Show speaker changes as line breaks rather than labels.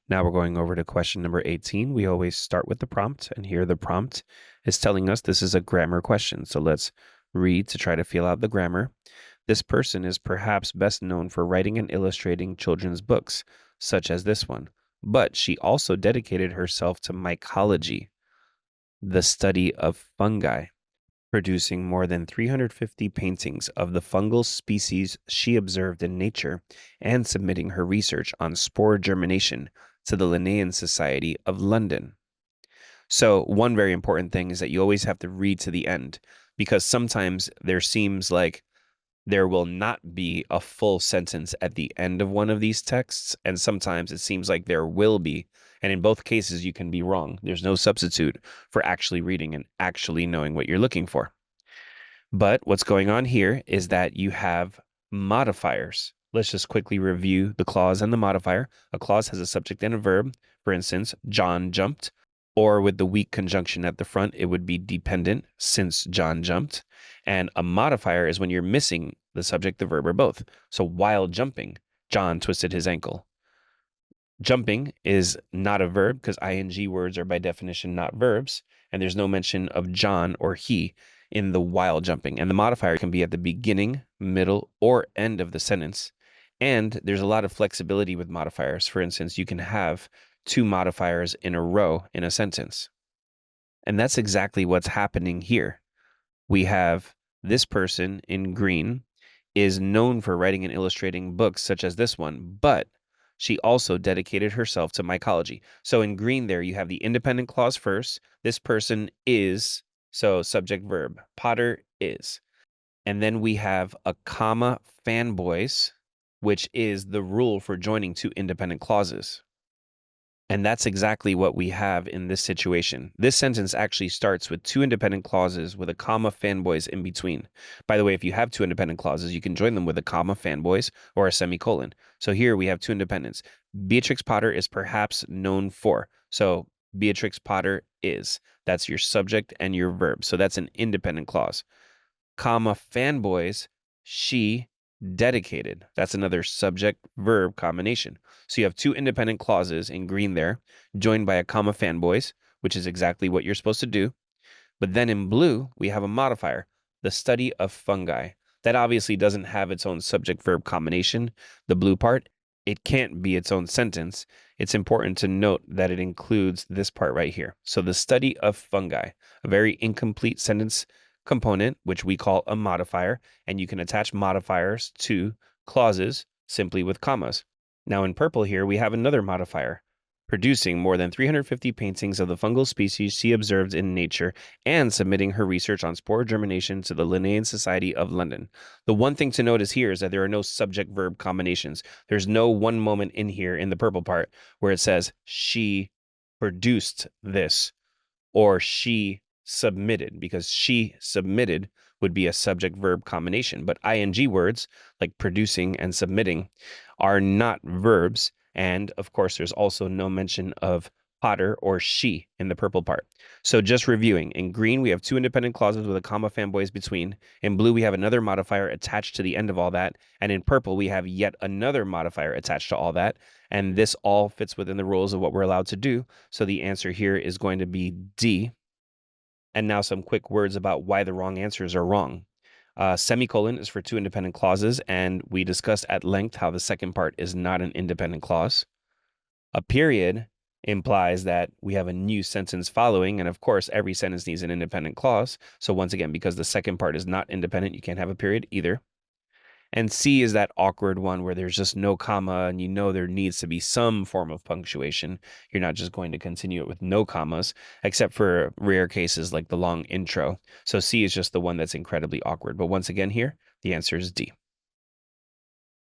Now we're going over to question number 18. We always start with the prompt, and here the prompt is telling us this is a grammar question. So let's read to try to feel out the grammar. This person is perhaps best known for writing and illustrating children's books, such as this one, but she also dedicated herself to mycology, the study of fungi, producing more than 350 paintings of the fungal species she observed in nature and submitting her research on spore germination to the Linnean Society of London. So one very important thing is that you always have to read to the end, because sometimes there seems like there will not be a full sentence at the end of one of these texts, and sometimes it seems like there will be. And in both cases, you can be wrong. There's no substitute for actually reading and actually knowing what you're looking for. But what's going on here is that you have modifiers. Let's just quickly review the clause and the modifier. A clause has a subject and a verb. For instance, John jumped. Or with the weak conjunction at the front, it would be dependent, since John jumped. And a modifier is when you're missing the subject, the verb, or both. So while jumping, John twisted his ankle. Jumping is not a verb because ing words are by definition not verbs, and there's no mention of John or he in the while jumping. And the modifier can be at the beginning, middle, or end of the sentence. And there's a lot of flexibility with modifiers. For instance, you can have two modifiers in a row in a sentence. And that's exactly what's happening here. We have this person in green is known for writing and illustrating books such as this one, but she also dedicated herself to mycology. So in green there, you have the independent clause first. This person is, so subject verb, Potter is. And then we have a comma fanboys, which is the rule for joining two independent clauses. And that's exactly what we have in this situation. This sentence actually starts with two independent clauses with a comma fanboys in between. By the way, if you have two independent clauses, you can join them with a comma fanboys or a semicolon. So here we have two independents. Beatrix Potter is perhaps known for. So Beatrix Potter is. That's your subject and your verb. So that's an independent clause. Comma fanboys, she dedicated. That's another subject-verb combination. So you have two independent clauses in green there, joined by a comma fanboys, which is exactly what you're supposed to do. But then in blue, we have a modifier, the study of fungi. That obviously doesn't have its own subject-verb combination, the blue part. It can't be its own sentence. It's important to note that it includes this part right here. So the study of fungi, a very incomplete sentence component, which we call a modifier, and you can attach modifiers to clauses simply with commas. Now in purple here, we have another modifier, producing more than 350 paintings of the fungal species she observed in nature and submitting her research on spore germination to the Linnean Society of London. The one thing to notice here is that there are no subject-verb combinations. There's no one moment in here in the purple part where it says she produced this or she submitted, because she submitted would be a subject-verb combination. But ing words like producing and submitting are not verbs. And of course, there's also no mention of Potter or she in the purple part. So just reviewing, in green, we have two independent clauses with a comma fanboys between. In blue, we have another modifier attached to the end of all that. And in purple, we have yet another modifier attached to all that. And this all fits within the rules of what we're allowed to do. So the answer here is going to be D. And now some quick words about why the wrong answers are wrong. Semicolon is for two independent clauses, and we discussed at length how the second part is not an independent clause. A period implies that we have a new sentence following, and of course, every sentence needs an independent clause. So once again, because the second part is not independent, you can't have a period either. And C is that awkward one where there's just no comma and you know there needs to be some form of punctuation. You're not just going to continue it with no commas, except for rare cases like the long intro. So C is just the one that's incredibly awkward. But once again here, the answer is D.